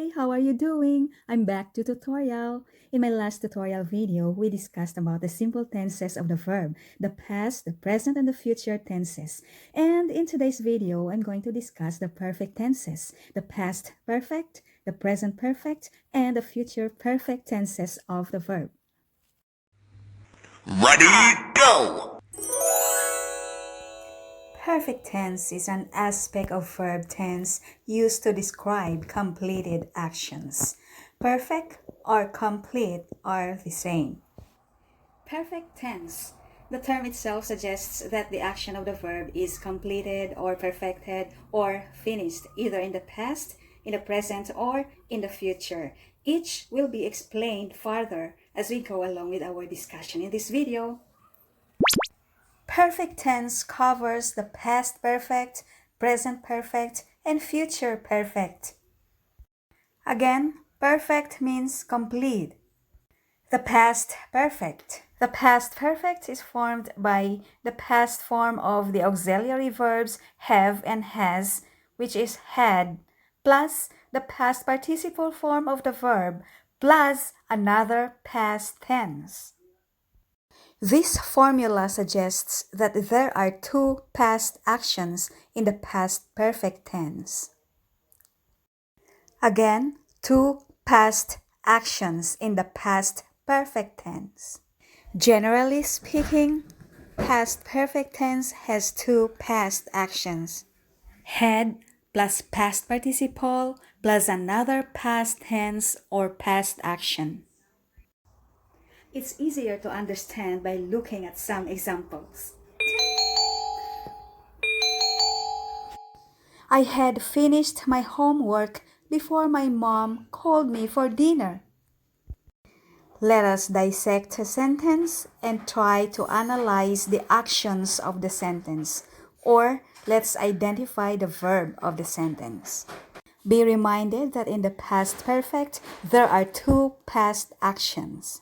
Hi, how are you doing? I'm back to tutorial. In my last tutorial video, we discussed about the simple tenses of the verb, the past, the present, and the future tenses. And in today's video, I'm going to discuss the perfect tenses, the past perfect, the present perfect, and the future perfect tenses of the verb. Ready, go! Perfect tense is an aspect of verb tense used to describe completed actions. Perfect or complete are the same. Perfect tense. The term itself suggests that the action of the verb is completed or perfected or finished either in the past, in the present, or in the future. Each will be explained further as we go along with our discussion in this video. Perfect tense covers the past perfect, present perfect, and future perfect. Again, perfect means complete. The past perfect. The past perfect is formed by the past form of the auxiliary verbs have and has, which is had, plus the past participle form of the verb, plus another past tense. This formula suggests that there are two past actions in the past perfect tense. Again, two past actions in the past perfect tense. Generally speaking, past perfect tense has two past actions. Had plus past participle plus another past tense or past action. It's easier to understand by looking at some examples. I had finished my homework before my mom called me for dinner. Let us dissect a sentence and try to analyze the actions of the sentence, or let's identify the verb of the sentence. Be reminded that in the past perfect, there are two past actions.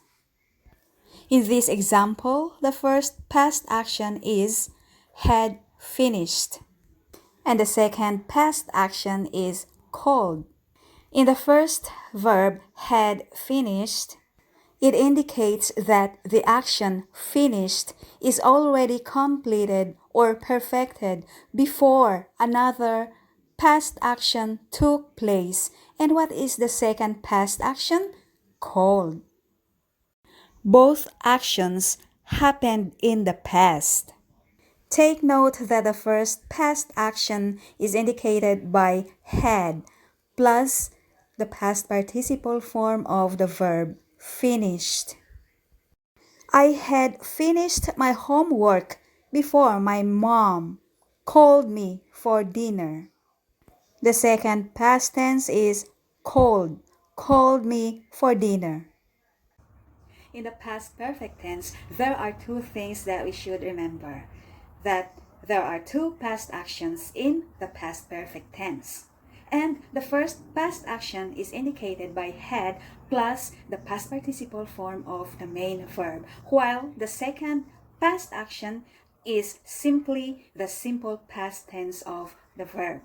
In this example, the first past action is had finished, and the second past action is called. In the first verb had finished, it indicates that the action finished is already completed or perfected before another past action took place. And what is the second past action? Called. Both actions happened in the past. Take note that the first past action is indicated by had plus the past participle form of the verb finished. I had finished my homework before my mom called me for dinner. The second past tense is called me for dinner. In the past perfect tense, there are two things that we should remember. That there are two past actions in the past perfect tense. And the first past action is indicated by had plus the past participle form of the main verb, while the second past action is simply the simple past tense of the verb.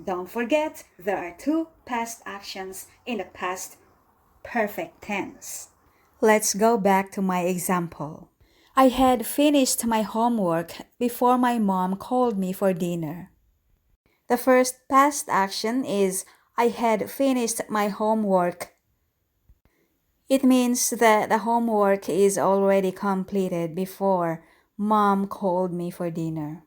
Don't forget, there are two past actions in the past perfect tense. Let's go back to my example. I had finished my homework before my mom called me for dinner. The first past action is I had finished my homework. It means that the homework is already completed before mom called me for dinner.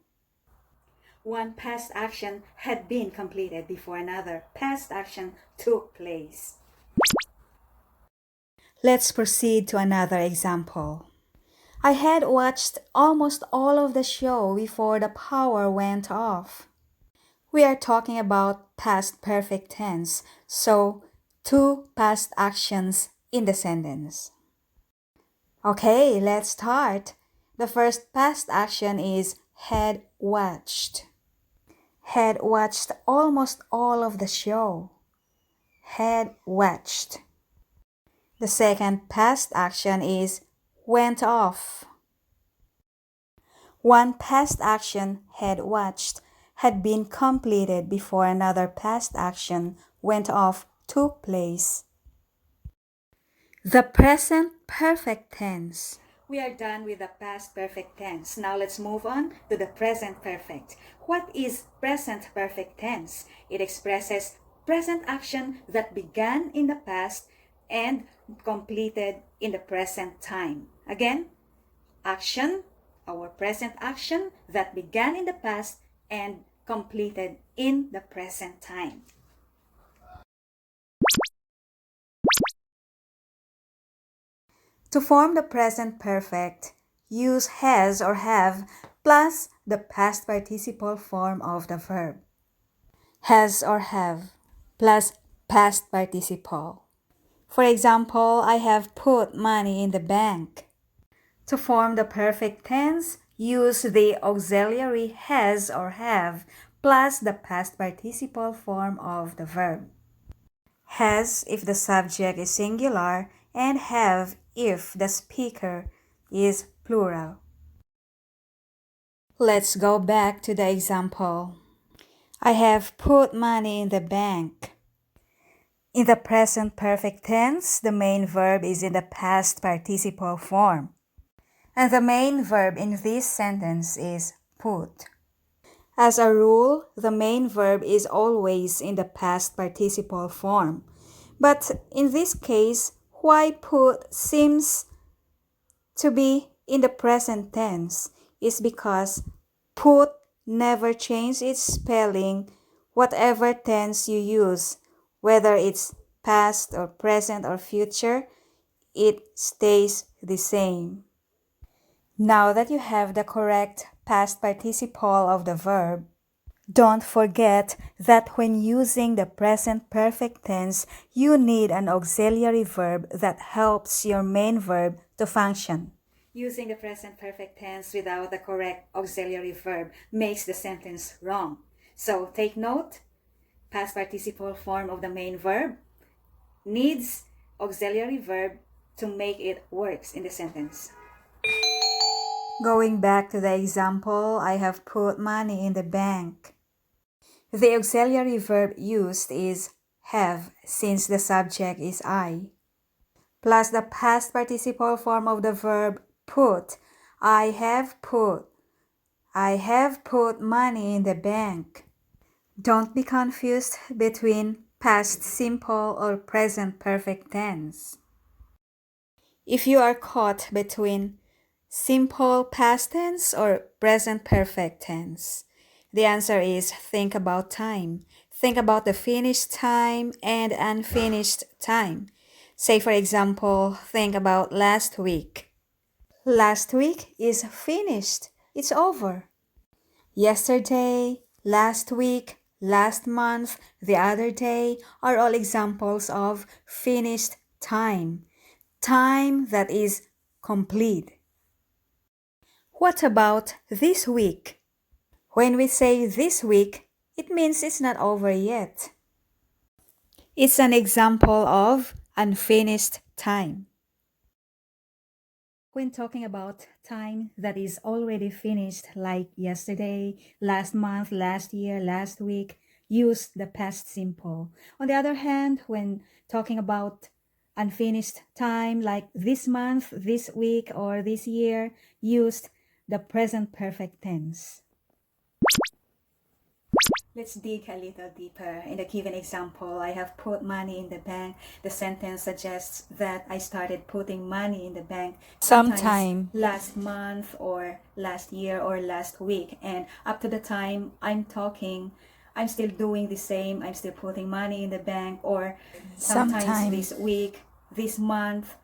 One past action had been completed before another past action took place. Let's proceed to another example. I had watched almost all of the show before the power went off. We are talking about past perfect tense, so two past actions in the sentence. Okay, let's start. The first past action is had watched. Had watched almost all of the show. Had watched. The second past action is went off. One past action, had watched, had been completed before another past action, went off, took place. The present perfect tense. We are done with the past perfect tense. Now let's move on to the present perfect. What is present perfect tense? It expresses present action that began in the past and completed in the present time. Again, action, our present action that began in the past and completed in the present time. To form the present perfect, use has or have plus the past participle form of the verb. Has or have plus past participle. For example, I have put money in the bank. To form the perfect tense, use the auxiliary has or have plus the past participle form of the verb. Has if the subject is singular and have if the speaker is plural. Let's go back to the example. I have put money in the bank. In the present perfect tense, the main verb is in the past participle form. And the main verb in this sentence is put. As a rule, the main verb is always in the past participle form. But in this case, why put seems to be in the present tense is because put never changes its spelling whatever tense you use, whether it's past or present or future, it stays the same. Now that you have the correct past participle of the verb, don't forget that when using the present perfect tense, you need an auxiliary verb that helps your main verb to function. Using the present perfect tense without the correct auxiliary verb makes the sentence wrong. So take note, past participle form of the main verb needs auxiliary verb to make it works in the sentence. Going back to the example, I have put money in the bank. The auxiliary verb used is have since the subject is I, plus the past participle form of the verb put. I have put money in the bank. Don't be confused between past simple or present perfect tense. If you are caught between simple past tense or present perfect tense, the answer is think about time. Think about the finished time and unfinished time. Say, for example, think about last week. Last week is finished. It's over. Yesterday, last week, last month, the other day are all examples of finished time. Time that is complete. What about this week? When we say this week, it means it's not over yet. It's an example of unfinished time. When talking about time that is already finished, like yesterday, last month, last year, last week, use the past simple. On the other hand, when talking about unfinished time, like this month, this week, or this year, use the present perfect tense. Let's dig a little deeper. In the given example, I have put money in the bank. The sentence suggests that I started putting money in the bank sometime last month or last year or last week. And up to the time I'm talking, I'm still doing the same. I'm still putting money in the bank, or sometimes this week, this month,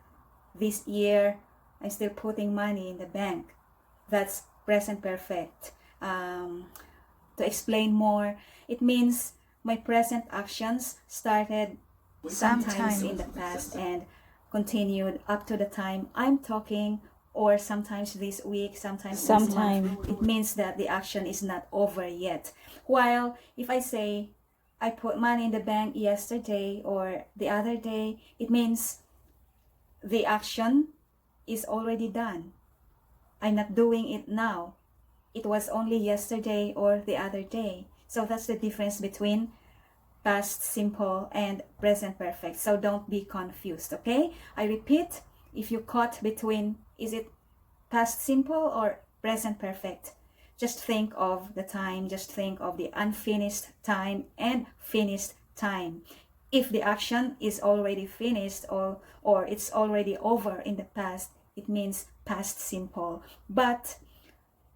this year, I'm still putting money in the bank. That's present perfect. To explain more, it means my present actions started sometimes in the past and continued up to the time I'm talking, or sometimes this week, sometimes this month. It means that the action is not over yet. While if I say I put money in the bank yesterday or the other day, it means the action is already done. I'm not doing it now. It was only yesterday or the other day. So that's the difference between past simple and present perfect. So don't be confused, okay? I repeat, if you caught between, is it past simple or present perfect? Just think of the time, just think of the unfinished time and finished time. If the action is already finished or it's already over in the past, it means past simple. But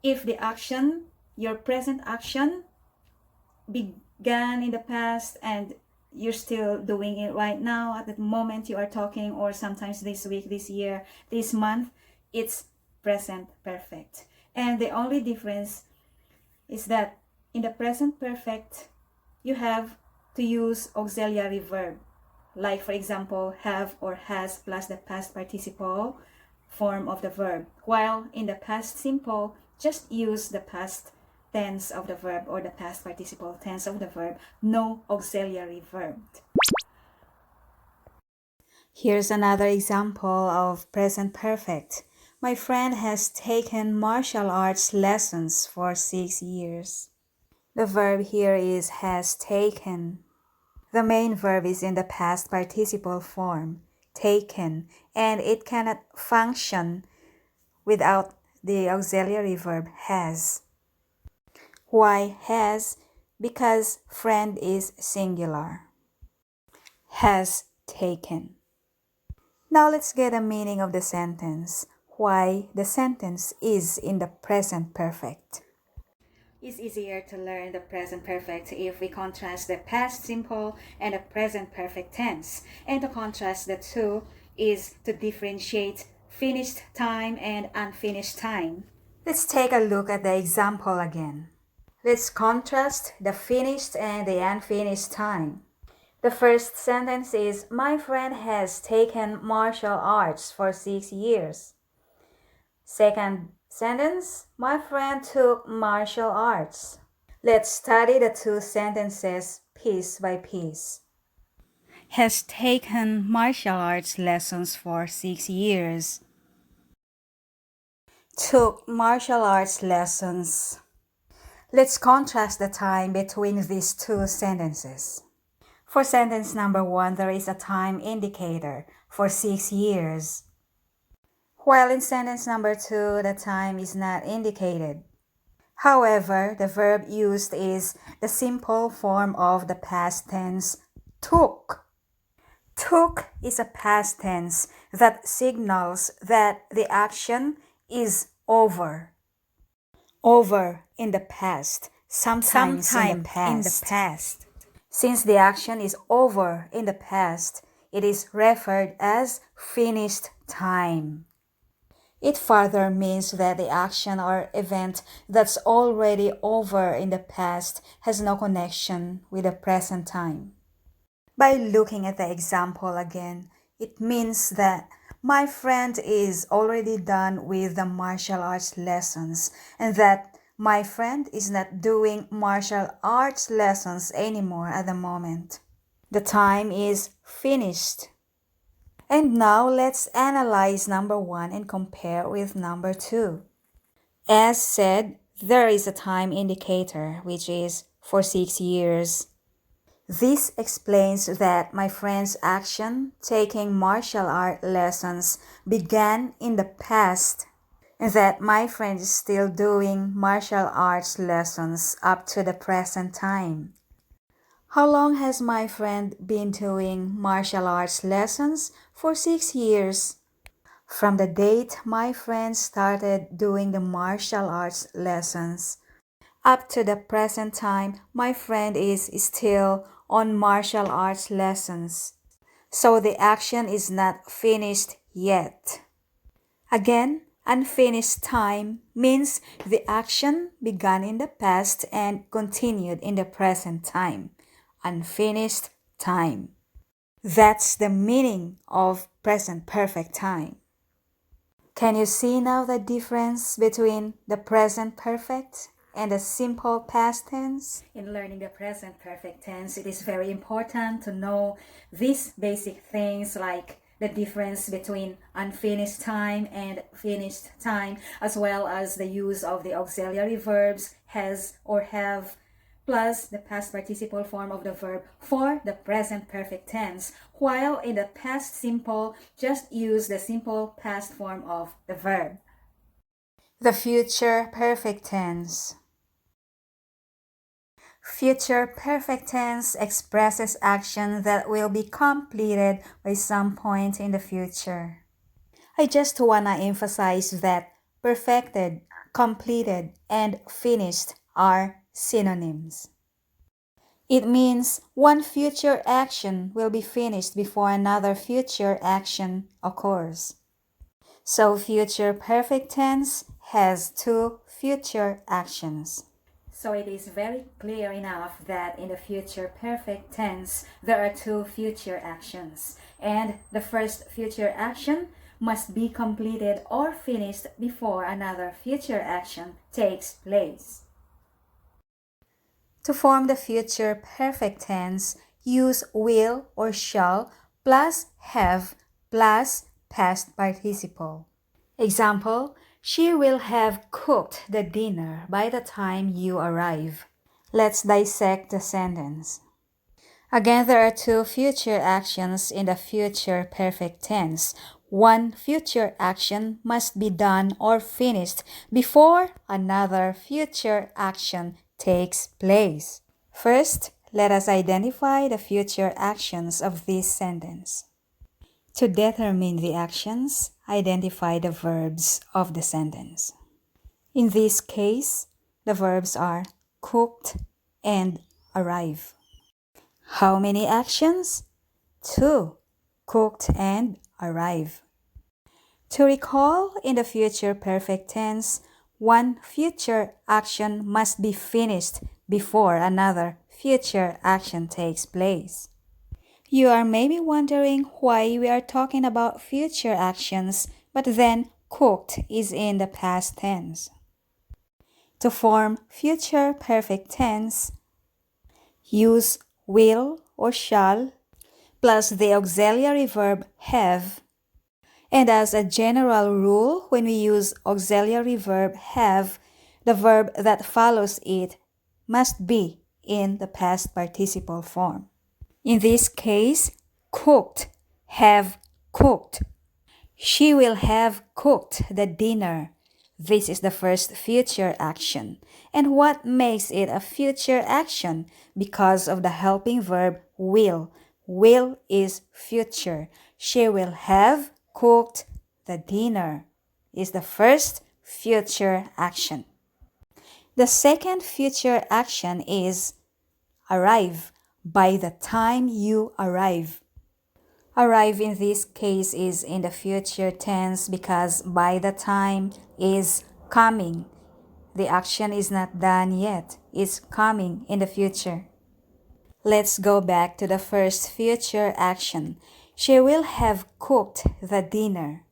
if the action, your present action, began in the past and you're still doing it right now at the moment you are talking, or sometimes this week, this year, this month, it's present perfect. And the only difference is that in the present perfect, you have to use auxiliary verb. Like, for example, have or has plus the past participle form of the verb. While in the past simple, just use the past tense of the verb or the past participle tense of the verb, no auxiliary verb. Here's another example of present perfect. My friend has taken martial arts lessons for 6 years. The verb here is has taken. The main verb is in the past participle form, taken, and it cannot function without the auxiliary verb has. Why has? Because friend is singular. Has taken. Now let's get a meaning of the sentence. Why the sentence is in the present perfect. It's easier to learn the present perfect if we contrast the past simple and the present perfect tense. And to contrast the two is to differentiate finished time and unfinished time. Let's take a look at the example again. Let's contrast the finished and the unfinished time. The first sentence is, my friend has taken martial arts for 6 years. Second sentence, my friend took martial arts. Let's study the two sentences piece by piece. Has taken martial arts lessons for 6 years. Took martial arts lessons. Let's contrast the time between these two sentences. For sentence number 1, there is a time indicator for 6 years. While in sentence number 2, the time is not indicated. However, the verb used is the simple form of the past tense, took. Took is a past tense that signals that the action is over. Over in the past, sometimes in the past. Since the action is over in the past, it is referred as finished time. It further means that the action or event that's already over in the past has no connection with the present time. By looking at the example again, it means that my friend is already done with the martial arts lessons and that my friend is not doing martial arts lessons anymore at the moment. The time is finished. And now let's analyze number 1 and compare with number 2. As said, there is a time indicator which is for 6 years. This explains that my friend's action taking martial art lessons began in the past and that my friend is still doing martial arts lessons up to the present time. How long has my friend been doing martial arts lessons? For 6 years. From the date my friend started doing the martial arts lessons up to the present time, my friend is still on martial arts lessons. So the action is not finished yet. Again, unfinished time means the action began in the past and continued in the present time. Unfinished time. That's the meaning of present perfect time. Can you see now the difference between the present perfect and the simple past tense? In learning the present perfect tense, it is very important to know these basic things like the difference between unfinished time and finished time, as well as the use of the auxiliary verbs has or have, plus the past participle form of the verb for the present perfect tense, while in the past simple, just use the simple past form of the verb. The future perfect tense. Future perfect tense expresses action that will be completed by some point in the future. I just want to emphasize that perfected, completed, and finished are synonyms. It means one future action will be finished before another future action occurs. So future perfect tense has two future actions. So it is very clear enough that in the future perfect tense, there are two future actions. And the first future action must be completed or finished before another future action takes place. To form the future perfect tense, use will or shall plus have plus past participle. Example, she will have cooked the dinner by the time you arrive. Let's dissect the sentence. Again, there are two future actions in the future perfect tense. One future action must be done or finished before another future action takes place. First, let us identify the future actions of this sentence. To determine the actions, identify the verbs of the sentence. In this case, the verbs are cooked and arrive. How many actions? Two, cooked and arrive. To recall, in the future perfect tense, one future action must be finished before another future action takes place. You are maybe wondering why we are talking about future actions, but then cooked is in the past tense. To form future perfect tense, use will or shall plus the auxiliary verb have. And as a general rule, when we use auxiliary verb have, the verb that follows it must be in the past participle form. In this case, cooked, have cooked. She will have cooked the dinner. This is the first future action. And what makes it a future action? Because of the helping verb will. Will is future. She will have cooked the dinner is the first future action. The second future action is arrive. By the time you arrive. Arrive in this case is in the future tense because by the time is coming. The action is not done yet. It's coming in the future. Let's go back to the first future action. She will have cooked the dinner.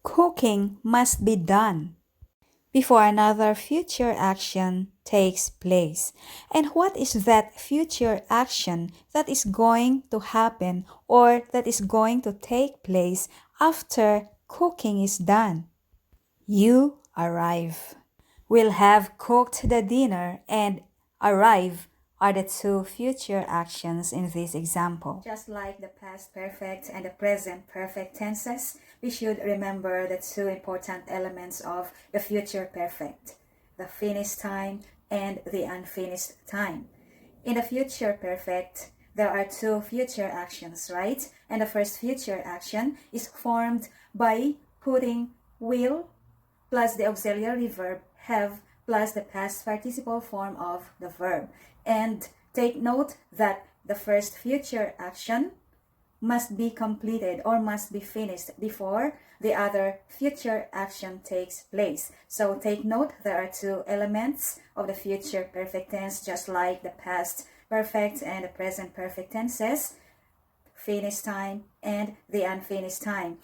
Cooking must be done before another future action takes place. And what is that future action that is going to happen or that is going to take place after cooking is done? You arrive. Will have cooked the dinner and arrive are the two future actions in this example. Just like the past perfect and the present perfect tenses, we should remember the two important elements of the future perfect, the finished time and the unfinished time. In the future perfect, there are two future actions, right? And the first future action is formed by putting will plus the auxiliary verb have plus the past participle form of the verb. And take note that the first future action must be completed or must be finished before the other future action takes place. So take note, there are two elements of the future perfect tense, just like the past perfect and the present perfect tenses, finished time and the unfinished time.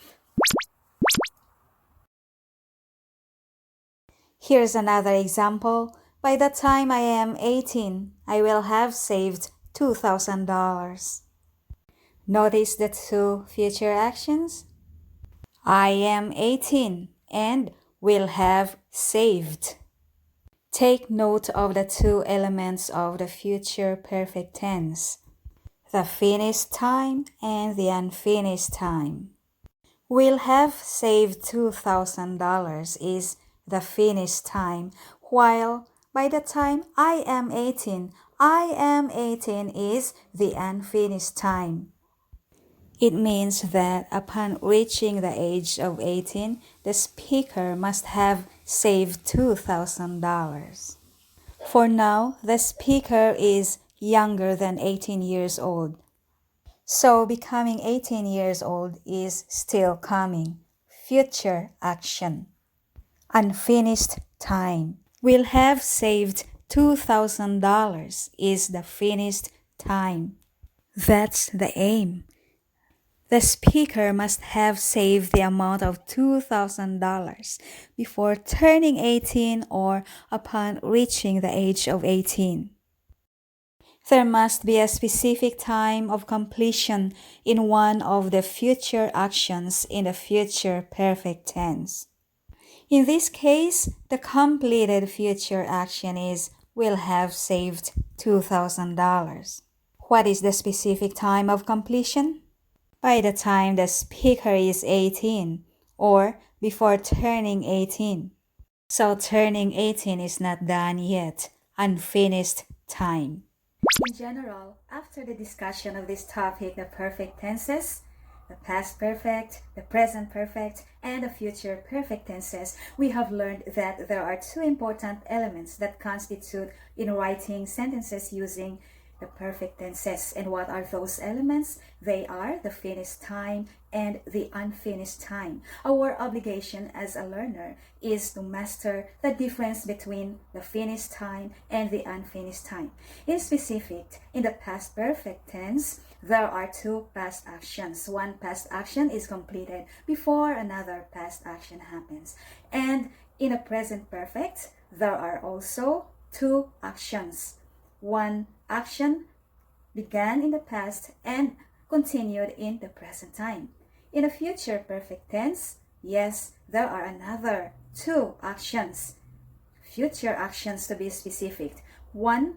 Here's another example. By the time I am 18, I will have saved $2,000. Notice the two future actions. I am 18 and will have saved. Take note of the two elements of the future perfect tense, the finished time and the unfinished time. We'll have saved $2,000 is the finished time, while by the time I am 18 is the unfinished time. It means that upon reaching the age of 18, the speaker must have saved $2,000. For now, the speaker is younger than 18 years old. So becoming 18 years old is still coming. Future action. Unfinished time. Will have saved $2,000 is the finished time. That's the aim. The speaker must have saved the amount of $2,000 before turning 18 or upon reaching the age of 18. There must be a specific time of completion in one of the future actions in the future perfect tense. In this case, the completed future action is will have saved $2,000. What is the specific time of completion? By the time the speaker is 18 or before turning 18. So turning 18 is not done yet. Unfinished time. In general, after the discussion of this topic, the perfect tenses, the past perfect, the present perfect, and the future perfect tenses, we have learned that there are two important elements that constitute in writing sentences using the perfect tenses. And what are those elements? They are the finished time and the unfinished time. Our obligation as a learner is to master the difference between the finished time and the unfinished time. In specific, in the past perfect tense, there are two past actions. One past action is completed before another past action happens. And in a present perfect, there are also two actions. One action began in the past and continued in the present time. In a future perfect tense, yes, there are another two actions. Future actions to be specific. One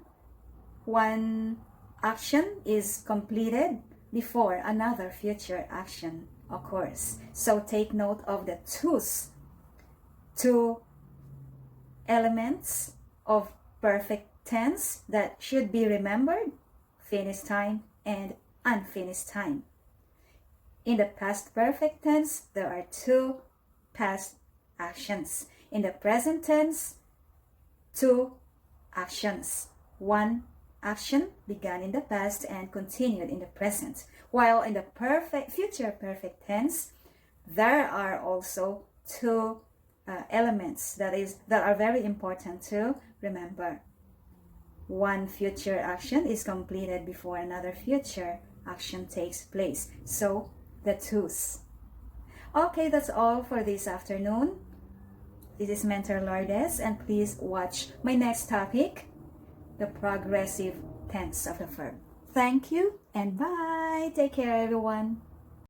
action is completed before another future action occurs. So take note of the two elements of perfect tense that should be remembered: finished time and unfinished time. In the past perfect tense, there are two past actions. In the present tense, two actions. One action began in the past and continued in the present. While in the future perfect tense, there are also two elements that are very important to remember. One future action is completed before another future action takes place. So, the twos. Okay, that's all for this afternoon. This is Mentor Lourdes, and please watch my next topic, the progressive tense of the verb. Thank you and bye. Take care, everyone.